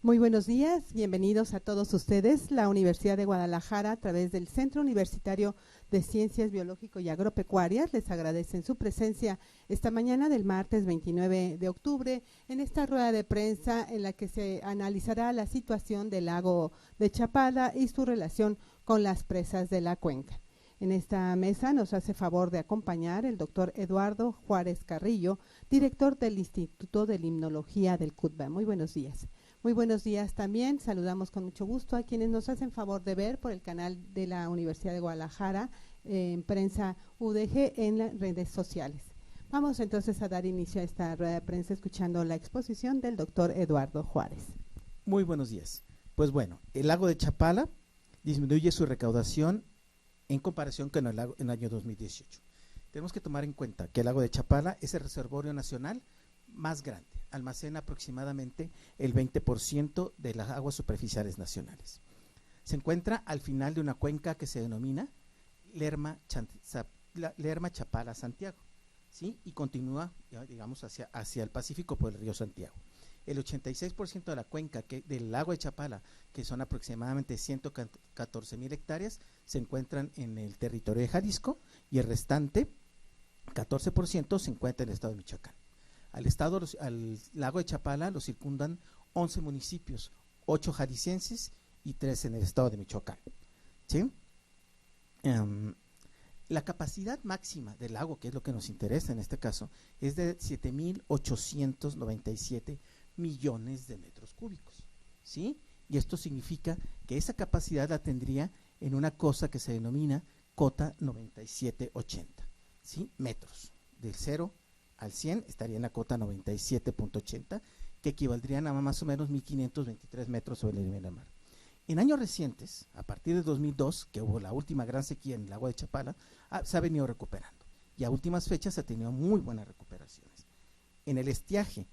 Muy buenos días, bienvenidos a todos ustedes. La Universidad de Guadalajara, a través del Centro Universitario de Ciencias Biológico y Agropecuarias, les agradecen su presencia esta mañana del martes 29 de octubre en esta rueda de prensa en la que se analizará la situación del lago de Chapala y su relación con las presas de la cuenca. En esta mesa nos hace favor de acompañar el doctor Eduardo Juárez Carrillo, director del Instituto de Limnología del CUTBA. Muy buenos días. Muy buenos días también, saludamos con mucho gusto a quienes nos hacen favor de ver por el canal de la Universidad de Guadalajara, en prensa UDG en las redes sociales. Vamos entonces a dar inicio a esta rueda de prensa escuchando la exposición del doctor Eduardo Juárez. Muy buenos días. Pues bueno, el lago de Chapala disminuye su recaudación en comparación con el año 2018. Tenemos que tomar en cuenta que el lago de Chapala es el reservorio nacional más grande, almacena aproximadamente el 20% de las aguas superficiales nacionales. Se encuentra al final de una cuenca que se denomina Lerma Chapala Santiago, ¿sí? Y continúa, digamos, hacia el Pacífico por el río Santiago. El 86% de la cuenca del lago de Chapala, que son aproximadamente 114,000 hectáreas, se encuentran en el territorio de Jalisco y el restante 14% se encuentra en el estado de Michoacán. Al lago de Chapala lo circundan 11 municipios, 8 jaliscienses y 3 en el estado de Michoacán, ¿sí? La capacidad máxima del lago, que es lo que nos interesa en este caso, es de 7,897 millones de metros cúbicos, ¿sí? Y esto significa que esa capacidad la tendría en una cosa que se denomina cota 9780, ¿sí? Metros, del 0 al 100 estaría en la cota 97.80, que equivaldrían a más o menos 1,523 metros sobre el nivel del mar. En años recientes, a partir de 2002, que hubo la última gran sequía en el lago de Chapala, se ha venido recuperando. Y a últimas fechas se ha tenido muy buenas recuperaciones. En el estiaje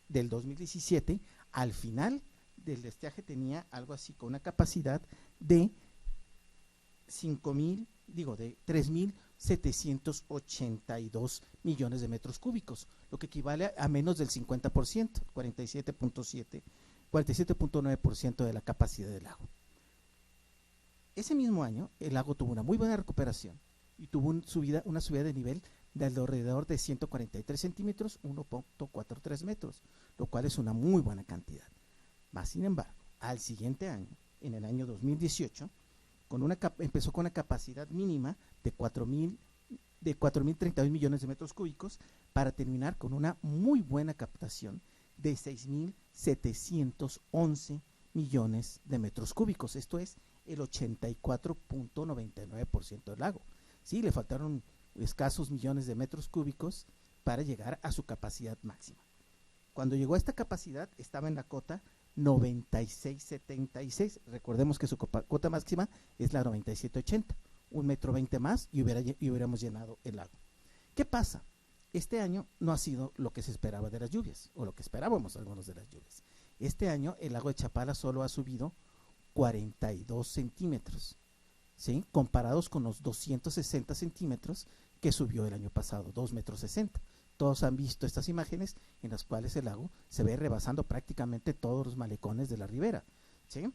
del 2017, al final del estiaje tenía algo así con una capacidad de 3,782 millones de metros cúbicos, lo que equivale a menos del 50%, 47.9% de la capacidad del lago. Ese mismo año, el lago tuvo una muy buena recuperación y tuvo una subida de nivel de alrededor de 143 centímetros, 1.43 metros, lo cual es una muy buena cantidad. Más sin embargo, al siguiente año, en el año 2018, empezó con una capacidad mínima de 4,032 millones de metros cúbicos para terminar con una muy buena captación de 6,711 millones de metros cúbicos. Esto es el 84.99% del lago. Sí, le faltaron escasos millones de metros cúbicos para llegar a su capacidad máxima. Cuando llegó a esta capacidad estaba en la cota 96.76. Recordemos que su cota máxima es la 97.80, 1,20 m más y hubiéramos llenado el lago. ¿Qué pasa? Este año no ha sido lo que se esperaba de las lluvias, o lo que esperábamos algunos de las lluvias. Este año el lago de Chapala solo ha subido 42 centímetros, ¿sí? Comparados con los 260 centímetros que subió el año pasado, 2,60 metros. Todos han visto estas imágenes en las cuales el lago se ve rebasando prácticamente todos los malecones de la ribera, ¿sí?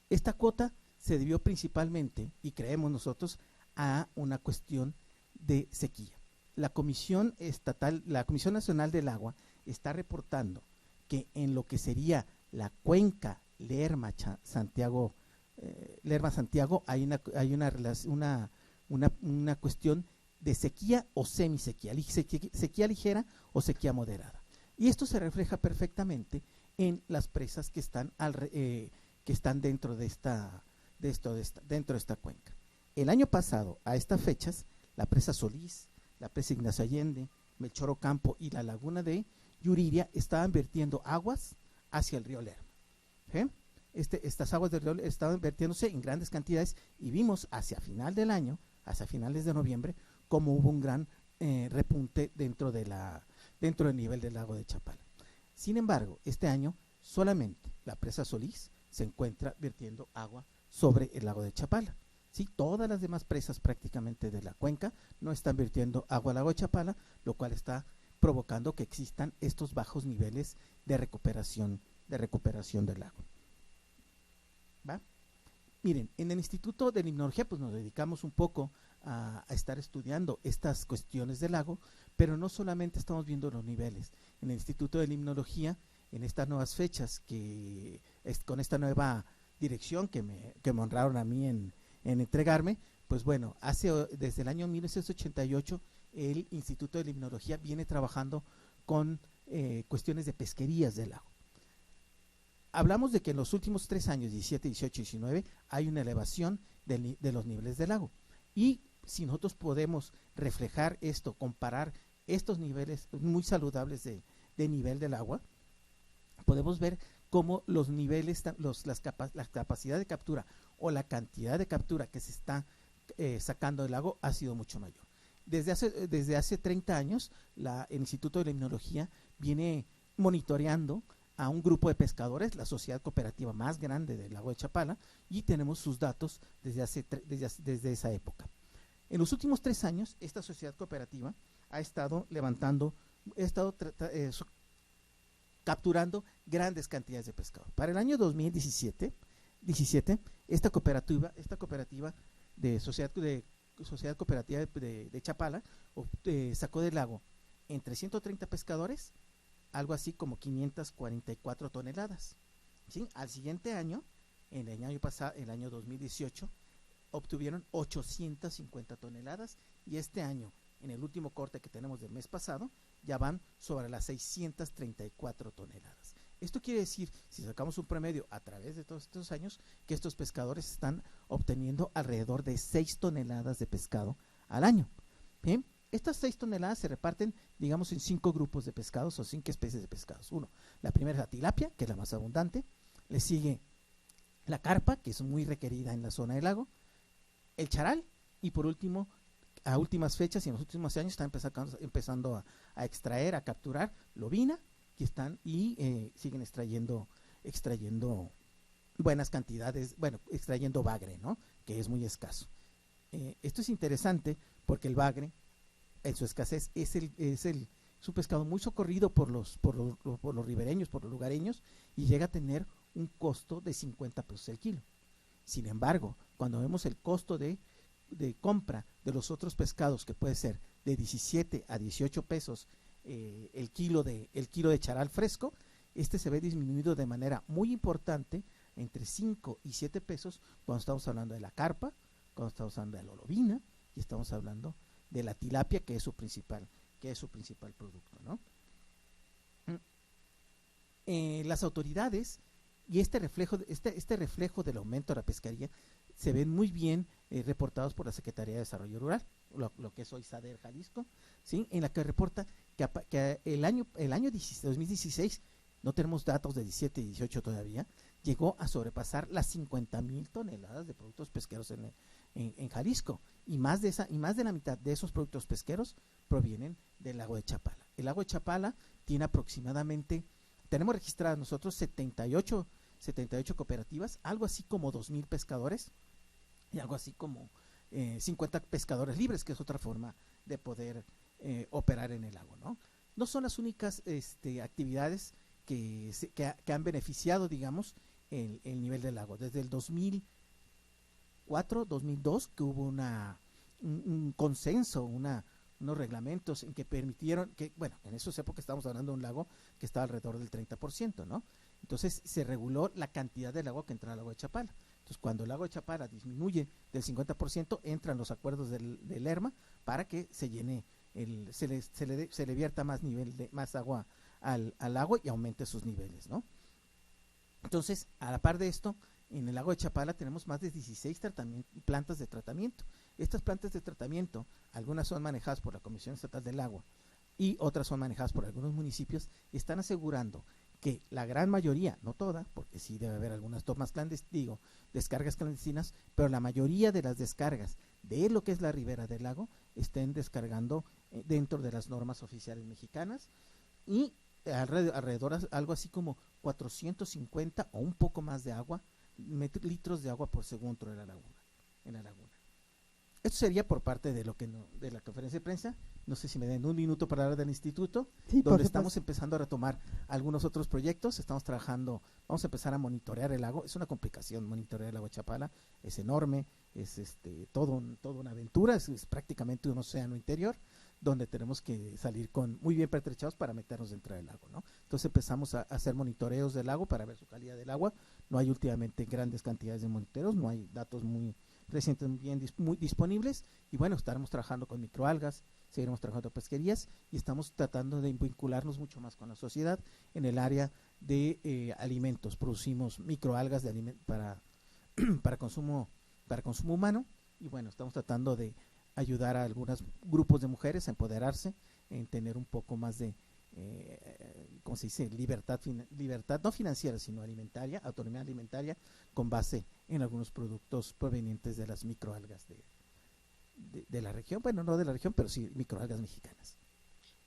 Esta cuota se debió principalmente, y creemos nosotros, a una cuestión de sequía. La Comisión Nacional del Agua está reportando que en lo que sería la cuenca Lerma Santiago hay una cuestión de sequía o semisequía, sequía ligera o sequía moderada. Y esto se refleja perfectamente en las presas que están dentro de esta cuenca. El año pasado, a estas fechas, la presa Solís, la presa Ignacio Allende, Melchor Ocampo y la laguna de Yuriria estaban vertiendo aguas hacia el río Lerma. Estas aguas del río estaban vertiéndose en grandes cantidades y vimos hacia final del año, hacia finales de noviembre, como hubo un gran repunte dentro del nivel del lago de Chapala. Sin embargo, este año solamente la presa Solís se encuentra vertiendo agua sobre el lago de Chapala. ¿Sí? Todas las demás presas prácticamente de la cuenca no están vertiendo agua al lago de Chapala, lo cual está provocando que existan estos bajos niveles de recuperación de recuperación del lago. ¿Va? Miren, en el Instituto de Limnología pues nos dedicamos un poco a estar estudiando estas cuestiones del lago, pero no solamente estamos viendo los niveles. En el Instituto de Limnología, en estas nuevas fechas, con esta nueva dirección que me honraron a mí en entregarme, pues bueno, desde el año 1988 el Instituto de Limnología viene trabajando con cuestiones de pesquerías del lago. Hablamos de que en los últimos 3 años, 17, 18 y 19, hay una elevación de los niveles del lago. Y si nosotros podemos reflejar esto, comparar estos niveles muy saludables de nivel del agua, podemos ver cómo los niveles, la capacidad de captura o la cantidad de captura que se está sacando del lago ha sido mucho mayor. Desde hace 30 años, el Instituto de Limnología viene monitoreando a un grupo de pescadores, la sociedad cooperativa más grande del lago de Chapala, y tenemos sus datos desde esa época. En los últimos 3 años, esta sociedad cooperativa ha estado capturando grandes cantidades de pescado. Para el año 2017, esta cooperativa de sociedad cooperativa de Chapala sacó del lago entre 130 pescadores, algo así como 544 toneladas. ¿Sí? Al siguiente año, en el año pasado, el año 2018, obtuvieron 850 toneladas y este año, en el último corte que tenemos del mes pasado, ya van sobre las 634 toneladas. Esto quiere decir, si sacamos un promedio a través de todos estos años, que estos pescadores están obteniendo alrededor de 6 toneladas de pescado al año. ¿Bien? Estas 6 toneladas se reparten, digamos, en 5 grupos de pescados o 5 especies de pescados. La primera es la tilapia, que es la más abundante. Le sigue la carpa, que es muy requerida en la zona del lago. El charal y por último, a últimas fechas y en los últimos años están empezando a extraer, a capturar lobina siguen extrayendo buenas cantidades, extrayendo bagre, ¿no? Que es muy escaso. Esto es interesante porque el bagre, en su escasez, es un pescado muy socorrido por los ribereños, por los lugareños, y llega a tener un costo de 50 pesos el kilo. Sin embargo, cuando vemos el costo de compra de los otros pescados, que puede ser de 17 a 18 pesos el kilo de charal fresco, se ve disminuido de manera muy importante entre 5 y 7 pesos cuando estamos hablando de la carpa, cuando estamos hablando de la lobina y estamos hablando de la tilapia, que es su principal producto, ¿no? Las autoridades y este reflejo del aumento de la pesquería se ven muy bien reportados por la Secretaría de Desarrollo Rural, lo que es hoy SADER Jalisco, ¿sí? En la que reporta que el año 2016, no tenemos datos de 17 y 18 todavía, llegó a sobrepasar las 50,000 toneladas de productos pesqueros en Jalisco, y más de la mitad de esos productos pesqueros provienen del lago de Chapala. El lago de Chapala tiene aproximadamente, tenemos registradas nosotros 78 cooperativas, algo así como 2,000 pescadores y algo así como 50 pescadores libres, que es otra forma de poder operar en el lago, ¿no? No son las únicas actividades que han beneficiado, digamos, el nivel del lago. Desde el 2004, 2002, que hubo un consenso, unos reglamentos en que permitieron que, en esas épocas estábamos hablando de un lago que estaba alrededor del 30%, ¿no? Entonces se reguló la cantidad del agua que entra al lago de Chapala. Entonces, cuando el lago de Chapala disminuye del 50%, entran los acuerdos del ERMA para que se llene, se le vierta más agua al lago y aumente sus niveles, ¿no? Entonces, a la par de esto, en el lago de Chapala tenemos más de 16 plantas de tratamiento. Estas plantas de tratamiento, algunas son manejadas por la Comisión Estatal del Agua y otras son manejadas por algunos municipios, están asegurando que la gran mayoría, no toda, porque sí debe haber algunas tomas descargas clandestinas, pero la mayoría de las descargas de lo que es la ribera del lago estén descargando dentro de las normas oficiales mexicanas, y alrededor algo así como 450 o un poco más de agua, litros de agua por segundo en la laguna. Esto sería por parte de lo que de la conferencia de prensa. No sé si me den un minuto para hablar del instituto, Sí, donde estamos empezando a retomar algunos otros proyectos. Estamos trabajando, vamos a empezar a monitorear el lago. Es una complicación monitorear el lago de Chapala, es enorme, es toda una aventura, es prácticamente un océano interior, donde tenemos que salir muy bien pertrechados para meternos dentro del lago, ¿no? Entonces empezamos a hacer monitoreos del lago para ver su calidad del agua. No hay últimamente grandes cantidades de monitoreos, no hay datos muy recientes muy disponibles, y bueno, estaremos trabajando con microalgas, seguiremos trabajando en pesquerías y estamos tratando de vincularnos mucho más con la sociedad en el área de alimentos. Producimos microalgas para consumo humano, y bueno, estamos tratando de ayudar a algunos grupos de mujeres a empoderarse, en tener un poco más de ¿cómo se dice? Libertad no financiera, sino alimentaria, autonomía alimentaria, con base en algunos productos provenientes de las microalgas de la región, bueno, no de la región, pero sí microalgas mexicanas.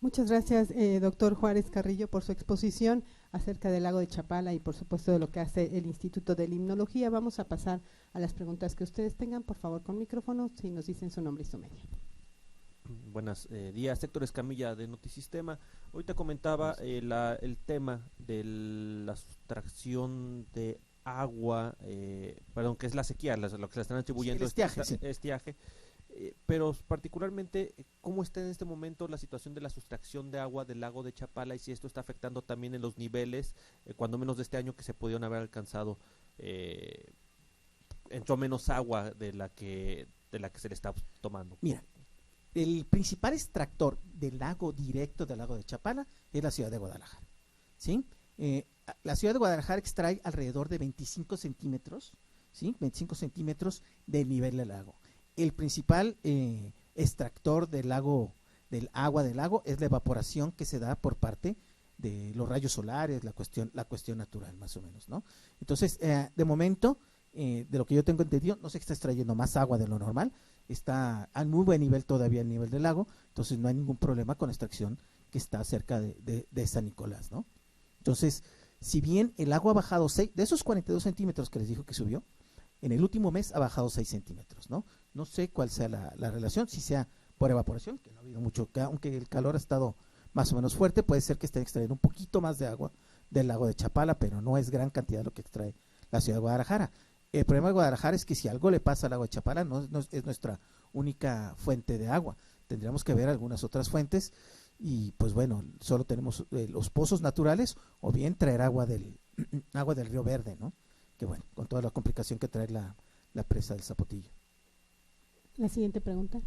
Muchas gracias, doctor Juárez Carrillo, por su exposición acerca del lago de Chapala y por supuesto de lo que hace el Instituto de Limnología. Vamos a pasar a las preguntas que ustedes tengan, por favor, con micrófono, si nos dicen su nombre y su medio. Buenos días, Héctor Escamilla de Notisistema. Ahorita comentaba el tema de la sustracción de agua, perdón, que es la sequía, lo que se están atribuyendo, sí, el estiaje, pero particularmente, ¿cómo está en este momento la situación de la sustracción de agua del lago de Chapala y si esto está afectando también en los niveles, cuando menos de este año, que se pudieron haber alcanzado, entró menos agua de la que se le está tomando? Mira, el principal extractor del lago directo del lago de Chapala es la ciudad de Guadalajara, ¿sí? La ciudad de Guadalajara extrae alrededor de 25 centímetros, ¿sí? 25 centímetros del nivel del lago. El principal extractor del agua del lago es la evaporación que se da por parte de los rayos solares, la cuestión natural, más o menos, ¿no? Entonces, de momento, de lo que yo tengo entendido, no se está extrayendo más agua de lo normal, está a muy buen nivel todavía el nivel del lago, entonces no hay ningún problema con la extracción que está cerca de San Nicolás, ¿no? Entonces, si bien el agua ha bajado de esos 42 centímetros que les dijo que subió, en el último mes ha bajado 6 centímetros, ¿no? No sé cuál sea la relación, si sea por evaporación, que no ha habido mucho, aunque el calor ha estado más o menos fuerte, puede ser que estén extrayendo un poquito más de agua del lago de Chapala, pero no es gran cantidad lo que extrae la ciudad de Guadalajara. El problema de Guadalajara es que si algo le pasa al lago de Chapala, no es nuestra única fuente de agua. Tendríamos que ver algunas otras fuentes y pues bueno, solo tenemos los pozos naturales o bien traer agua del Río Verde, ¿no? Que bueno, con toda la complicación que trae la presa del Zapotillo. La siguiente pregunta.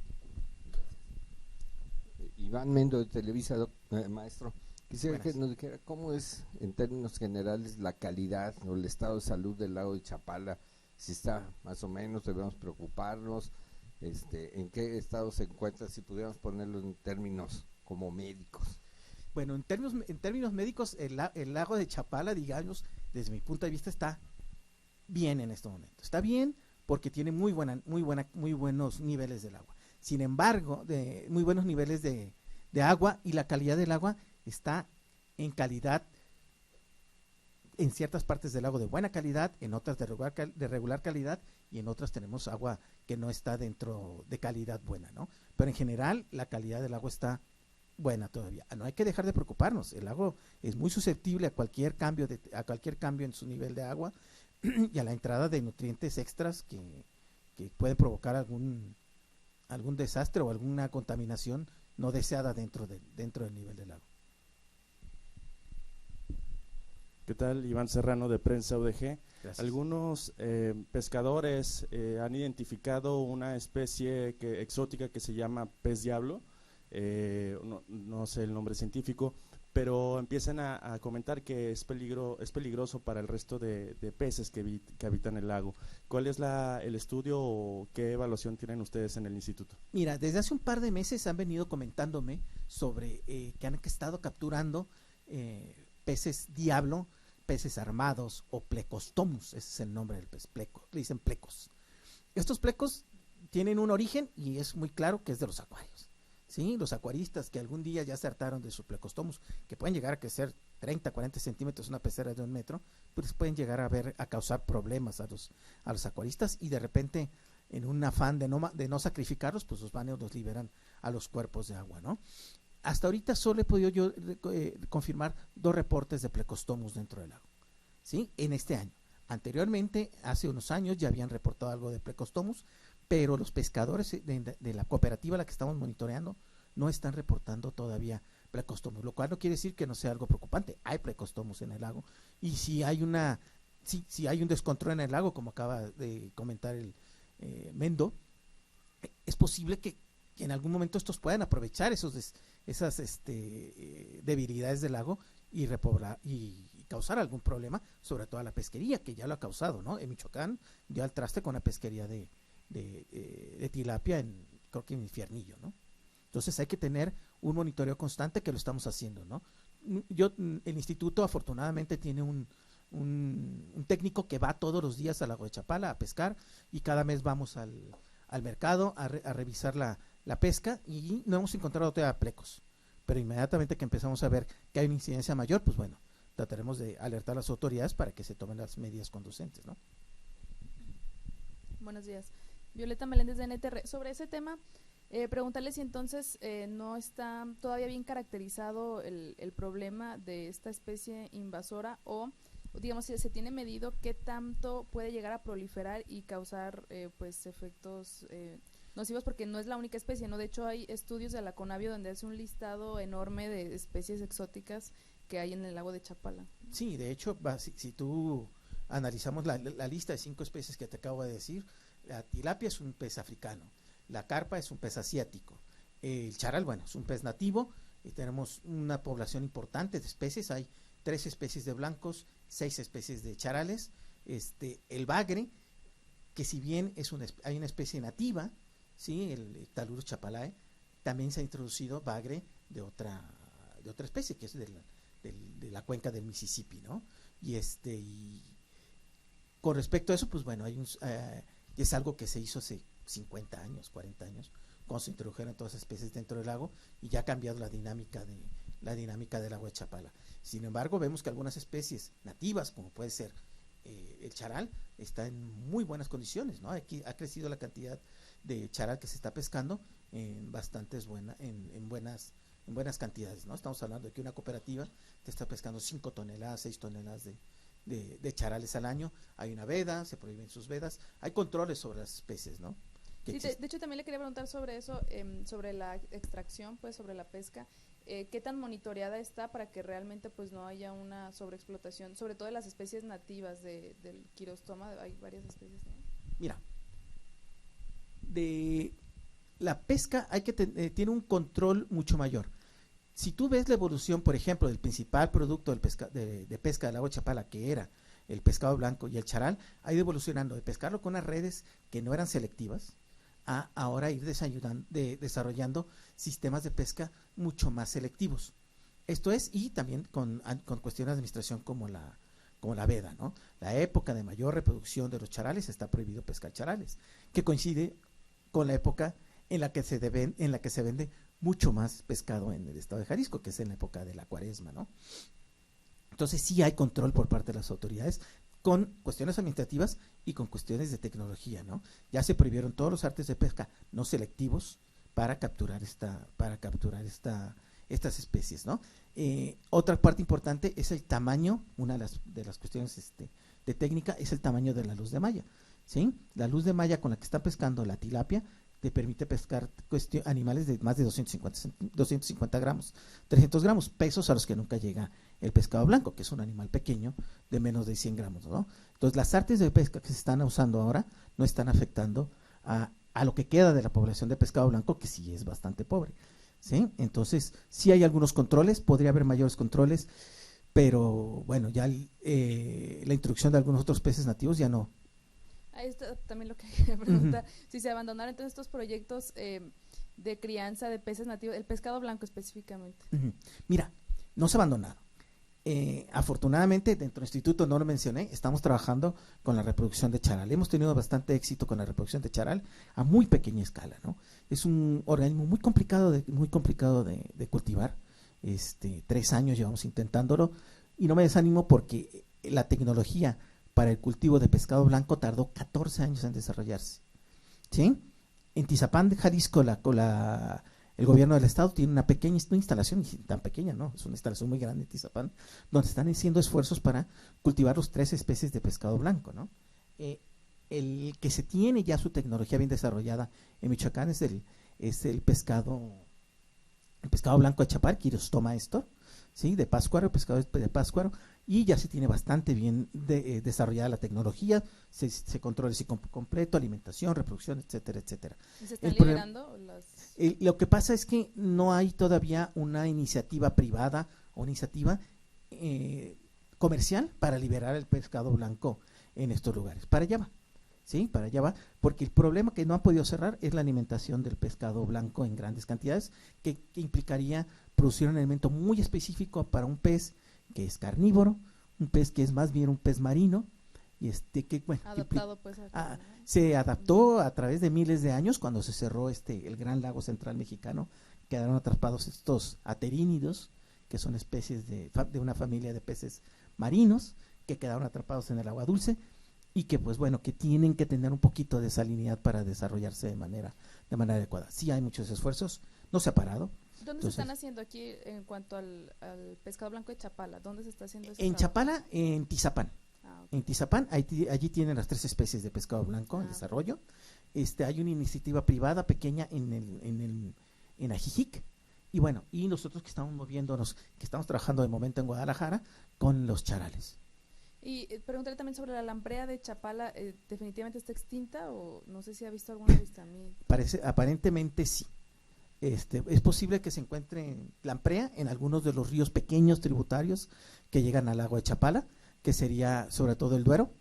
Iván Mendo de Televisa, maestro. Quisiera que nos dijera cómo es en términos generales la calidad o el estado de salud del lago de Chapala, si está más o menos, debemos preocuparnos, en qué estado se encuentra, si pudiéramos ponerlo en términos como médicos. Bueno, en términos médicos, el lago de Chapala, digamos, desde mi punto de vista está bien en este momento. Está bien porque tiene muy buenos niveles del agua. Sin embargo, muy buenos niveles de agua, y la calidad del agua está en calidad, en ciertas partes del lago de buena calidad, en otras de regular calidad, y en otras tenemos agua que no está dentro de calidad buena, ¿no? Pero en general la calidad del agua está buena todavía. No hay que dejar de preocuparnos. El lago es muy susceptible a cualquier cambio en su nivel de agua y a la entrada de nutrientes extras que pueden provocar algún desastre o alguna contaminación no deseada dentro del nivel del lago. ¿Qué tal? Iván Serrano de Prensa UDG. Gracias. Algunos pescadores han identificado una especie exótica que se llama pez diablo, no sé el nombre científico, pero empiezan a comentar que es peligroso para el resto de peces que habitan el lago. ¿Cuál es el estudio o qué evaluación tienen ustedes en el instituto? Mira, desde hace un par de meses han venido comentándome sobre que han estado capturando peces diablo, peces armados o plecostomus, ese es el nombre del pez, pleco, le dicen plecos. Estos plecos tienen un origen y es muy claro que es de los acuarios. ¿Sí? Los acuaristas que algún día ya se hartaron de sus plecostomus, que pueden llegar a crecer 30, 40 centímetros, una pecera de 1 metro, pues pueden llegar a causar problemas a los acuaristas, y de repente en un afán de no sacrificarlos, pues los baños los liberan a los cuerpos de agua, ¿no? Hasta ahorita solo he podido yo confirmar 2 reportes de Plecostomus dentro del lago, ¿sí? En este año. Anteriormente, hace unos años, ya habían reportado algo de Plecostomus, pero los pescadores de la cooperativa a la que estamos monitoreando no están reportando todavía Plecostomus, lo cual no quiere decir que no sea algo preocupante. Hay Plecostomus en el lago, y si hay un descontrol en el lago, como acaba de comentar el Mendo, es posible que en algún momento estos puedan aprovechar esas debilidades del lago y repoblar y causar algún problema, sobre todo a la pesquería, que ya lo ha causado, ¿no? En Michoacán dio al traste con la pesquería de tilapia creo que en Infiernillo, ¿no? Entonces hay que tener un monitoreo constante, que lo estamos haciendo, ¿no? El instituto afortunadamente tiene un técnico que va todos los días al lago de Chapala a pescar, y cada mes vamos al mercado a revisar la pesca, y no hemos encontrado todavía plecos, pero inmediatamente que empezamos a ver que hay una incidencia mayor, pues bueno, trataremos de alertar a las autoridades para que se tomen las medidas conducentes, ¿no? Buenos días. Violeta Meléndez de NTR. Sobre ese tema, preguntarle si entonces no está todavía bien caracterizado el problema de esta especie invasora, o digamos si se tiene medido qué tanto puede llegar a proliferar y causar pues efectos nocivos, porque no es la única especie, ¿no? De hecho hay estudios de la Conavio donde hace un listado enorme de especies exóticas que hay en el lago de Chapala. Sí, de hecho, si tú analizamos la lista de 5 especies que te acabo de decir, la tilapia es un pez africano, la carpa es un pez asiático, el charal, bueno, es un pez nativo, y tenemos una población importante de especies. Hay 3 especies de blancos, 6 especies de charales, el bagre, que si bien hay una especie nativa, sí, el Talurus chapalae, también se ha introducido bagre de otra especie, que es de la cuenca del Mississippi, ¿no? Y con respecto a eso, pues bueno, es algo que se hizo hace 50 años, 40 años, cuando se introdujeron todas las especies dentro del lago, y ya ha cambiado la dinámica del agua de Chapala. Sin embargo, vemos que algunas especies nativas, como puede ser el charal, está en muy buenas condiciones, ¿no? Aquí ha crecido la cantidad de charal que se está pescando en buenas cantidades, ¿no? Estamos hablando de que una cooperativa te está pescando 5 toneladas, 6 toneladas de charales al año. Hay una veda, se prohíben sus vedas, hay controles sobre las especies, ¿no? Sí, de hecho también le quería preguntar sobre eso, sobre la extracción, pues sobre la pesca, qué tan monitoreada está para que realmente pues no haya una sobreexplotación, sobre todo de las especies nativas del quirostoma. Hay varias especies, ¿no? Mira, de la pesca tiene un control mucho mayor. Si tú ves la evolución, por ejemplo, del principal producto de pesca del lago de Chapala, que era el pescado blanco y el charal, ha ido evolucionando de pescarlo con unas redes que no eran selectivas a ahora ir desarrollando sistemas de pesca mucho más selectivos. Esto es, y también con cuestiones de administración como la veda, ¿no? La época de mayor reproducción de los charales está prohibido pescar charales, que coincide con la época en la que se vende mucho más pescado en el estado de Jalisco, que es en la época de la cuaresma, ¿no? Entonces sí hay control por parte de las autoridades con cuestiones administrativas y con cuestiones de tecnología, ¿no? Ya se prohibieron todos los artes de pesca no selectivos para capturar estas especies, ¿no? Otra parte importante es el tamaño. Una de las cuestiones de técnica es el tamaño de la luz de malla, ¿sí? La luz de malla con la que está pescando la tilapia te permite pescar animales de más de 250 gramos, 300 gramos, pesos a los que nunca llega el pescado blanco, que es un animal pequeño de menos de 100 gramos, ¿no? Entonces las artes de pesca que se están usando ahora no están afectando a lo que queda de la población de pescado blanco, que sí es bastante pobre, ¿sí? Entonces sí hay algunos controles, podría haber mayores controles, pero bueno, ya la introducción de algunos otros peces nativos ya no. Ahí está también lo que quería preguntar, si se abandonaron entonces estos proyectos de crianza de peces nativos, el pescado blanco específicamente. Mira, no se abandonaron. Afortunadamente, dentro del instituto, no lo mencioné, estamos trabajando con la reproducción de charal. Hemos tenido bastante éxito con la reproducción de charal a muy pequeña escala, ¿no? Es un organismo muy complicado de cultivar. 3 años llevamos intentándolo, y no me desanimo porque la tecnología para el cultivo de pescado blanco tardó 14 años en desarrollarse. ¿sí? En Tizapán de Jalisco, el gobierno del estado tiene una pequeña instalación, y tan pequeña, ¿no? Es una instalación muy grande en Tizapán, donde están haciendo esfuerzos para cultivar los 3 especies de pescado blanco, ¿no? El que se tiene ya su tecnología bien desarrollada en Michoacán es el pescado blanco de Chapala, Quirostoma estor, ¿sí? De Pátzcuaro, el pescado de Pátzcuaro, y ya se tiene bastante bien desarrollada la tecnología, se controla el ciclo completo, alimentación, reproducción, etcétera, etcétera. ¿Y se están liberando las...? Lo que pasa es que no hay todavía una iniciativa privada o una iniciativa comercial para liberar el pescado blanco en estos lugares. Para allá va, ¿sí? Para allá va, porque el problema que no han podido cerrar es la alimentación del pescado blanco en grandes cantidades, que implicaría producir un alimento muy específico para un pez que es carnívoro, un pez que es más bien un pez marino, y que bueno, adaptado pues se adaptó a través de miles de años. Cuando se cerró el gran lago central mexicano, quedaron atrapados estos aterínidos, que son especies de una familia de peces marinos que quedaron atrapados en el agua dulce, y que pues bueno, que tienen que tener un poquito de salinidad para desarrollarse de manera adecuada. Sí hay muchos esfuerzos, no se ha parado. ¿Dónde se están haciendo aquí en cuanto al pescado blanco de Chapala? ¿Dónde se está haciendo eso? En Chapala, en Tizapán. Okay. En Tizapán, allí tienen las 3 especies de pescado blanco en desarrollo. Hay una iniciativa privada pequeña en Ajijic, y bueno, y nosotros que estamos moviéndonos, que estamos trabajando de momento en Guadalajara con los charales. Y preguntarle también sobre la lamprea de Chapala, ¿definitivamente está extinta o no sé si ha visto algún avistamiento? Aparentemente sí. Es posible que se encuentre lamprea en algunos de los ríos pequeños tributarios que llegan al lago de Chapala, que sería sobre todo el Duero.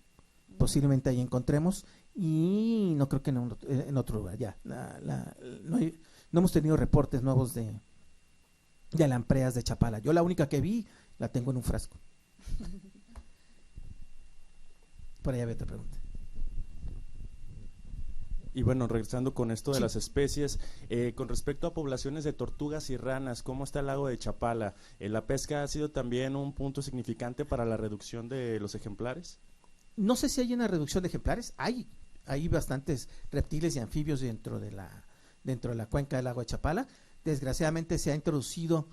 Posiblemente ahí encontremos, y no creo que en otro lugar. Ya no hemos tenido reportes nuevos de lampreas de Chapala. Yo la única que vi la tengo en un frasco. Por allá había otra pregunta. Y bueno, regresando con esto de las especies, con respecto a poblaciones de tortugas y ranas, ¿cómo está el lago de Chapala? ¿La pesca ha sido también un punto significante para la reducción de los ejemplares? No sé si hay una reducción de ejemplares. Hay bastantes reptiles y anfibios dentro de la cuenca del lago de Chapala. Desgraciadamente se ha introducido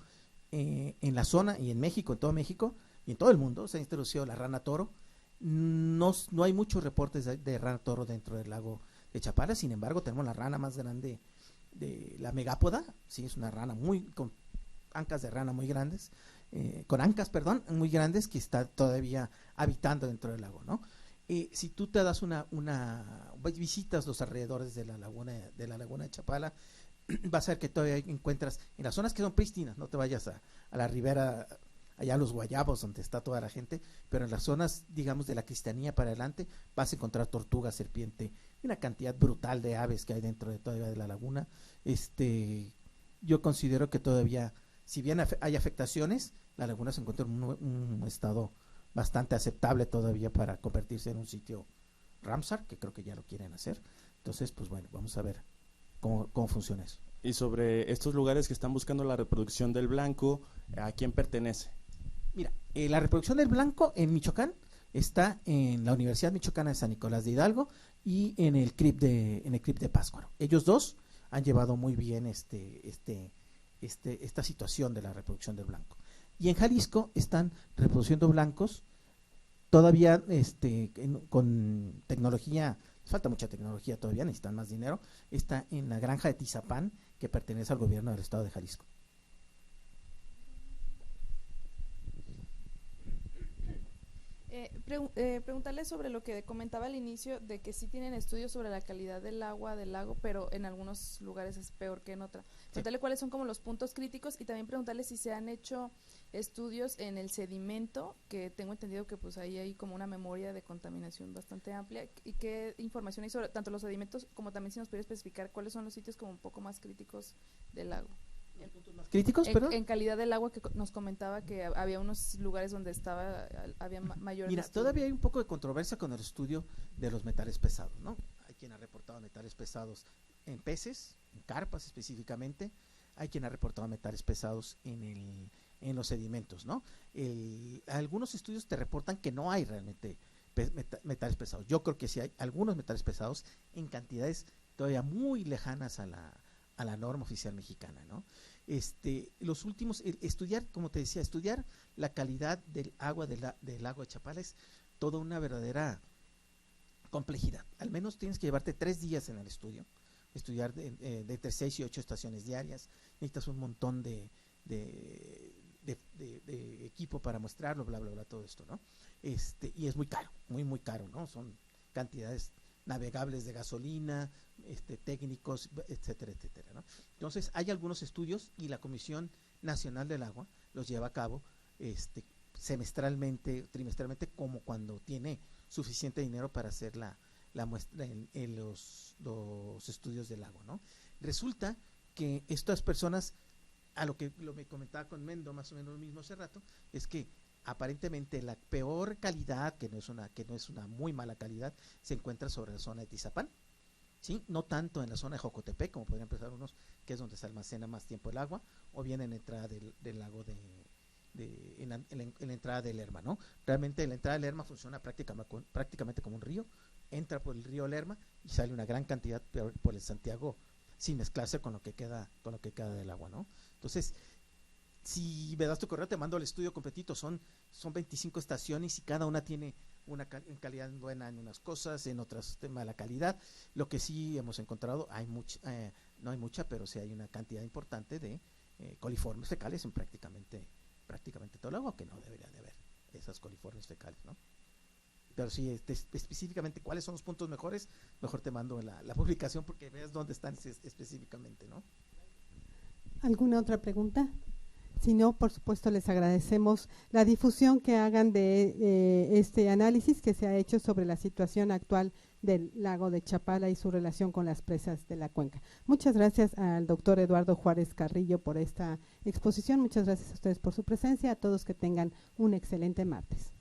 en la zona y en México, en todo México y en todo el mundo, se ha introducido la rana toro. No hay muchos reportes de rana toro dentro del lago de Chapala. Sin embargo, tenemos la rana más grande de la megápoda, sí, es una rana con ancas de rana muy grandes, muy grandes, que está todavía habitando dentro del lago, ¿no? Si tú te das visitas los alrededores de la laguna de Chapala, vas a ver que todavía encuentras en las zonas que son prístinas. No te vayas a la ribera, allá a los Guayabos, donde está toda la gente, pero en las zonas, digamos, de la Cristianía para adelante, vas a encontrar tortuga, serpiente, una cantidad brutal de aves que hay dentro todavía de la laguna. Yo considero que todavía, si bien hay afectaciones, la laguna se encuentra en un estado bastante aceptable todavía para convertirse en un sitio Ramsar, que creo que ya lo quieren hacer. Entonces, pues bueno, vamos a ver cómo funciona eso. Y sobre estos lugares que están buscando la reproducción del blanco, ¿a quién pertenece? Mira, la reproducción del blanco en Michoacán está en la Universidad Michoacana de San Nicolás de Hidalgo y en el CRIP de Pátzcuaro. Ellos dos han llevado muy bien esta situación de la reproducción del blanco. Y en Jalisco están reproduciendo blancos todavía con tecnología. Falta mucha tecnología todavía, necesitan más dinero. Está en la granja de Tizapán, que pertenece al gobierno del estado de Jalisco. Preguntarle sobre lo que comentaba al inicio, de que sí tienen estudios sobre la calidad del agua del lago, pero en algunos lugares es peor que en otra. Preguntarle cuáles son como los puntos críticos, y también preguntarle si se han hecho estudios en el sedimento, que tengo entendido que pues ahí hay como una memoria de contaminación bastante amplia, y qué información hay sobre tanto los sedimentos como también si nos puede especificar cuáles son los sitios como un poco más críticos del lago. ¿Críticos, perdón? En calidad del agua, que nos comentaba que había unos lugares donde había mayor. Mira, todavía hay un poco de controversia con el estudio de los metales pesados, ¿no? Hay quien ha reportado metales pesados en peces, en carpas específicamente. Hay quien ha reportado metales pesados en los sedimentos, ¿no? Algunos estudios te reportan que no hay realmente metales pesados. Yo creo que sí hay algunos metales pesados en cantidades todavía muy lejanas a la norma oficial mexicana, ¿no? Los últimos, estudiar, como te decía, estudiar la calidad del agua del lago de Chapala es toda una verdadera complejidad. Al menos tienes que llevarte 3 días en el estudio, estudiar de entre 6 y 8 estaciones diarias, necesitas un montón de equipo para mostrarlo, bla, bla, bla, todo esto, ¿no? Y es muy caro, muy, muy caro, ¿no? Son cantidades navegables de gasolina, técnicos, etcétera, etcétera, ¿no? Entonces, hay algunos estudios y la Comisión Nacional del Agua los lleva a cabo semestralmente, trimestralmente, como cuando tiene suficiente dinero para hacer la muestra en los estudios del agua, ¿no? Resulta que estas personas, a lo que me comentaba con Mendo, más o menos lo mismo hace rato, es que aparentemente la peor calidad, que no es una muy mala calidad, se encuentra sobre la zona de Tizapán, ¿sí? No tanto en la zona de Jocotepec, como podrían pensar unos, que es donde se almacena más tiempo el agua, o bien en la entrada del lago en la entrada del Lerma, ¿no? Realmente la entrada del Lerma funciona prácticamente como un río, entra por el río Lerma y sale una gran cantidad por el Santiago sin mezclarse con lo que queda del agua, ¿no? Entonces, si me das tu correo, te mando el estudio completito. Son 25 estaciones y cada una tiene una calidad buena en unas cosas, en otras de mala calidad. Lo que sí hemos encontrado, no hay mucha, pero sí hay una cantidad importante de coliformes fecales en prácticamente todo el agua, que no debería de haber esas coliformes fecales, ¿no? Pero sí, específicamente cuáles son los puntos mejores, mejor te mando la publicación porque veas dónde están específicamente, ¿no? ¿Alguna otra pregunta? Si no, por supuesto, les agradecemos la difusión que hagan de este análisis que se ha hecho sobre la situación actual del lago de Chapala y su relación con las presas de la cuenca. Muchas gracias al doctor Eduardo Juárez Carrillo por esta exposición. Muchas gracias a ustedes por su presencia. A todos que tengan un excelente martes.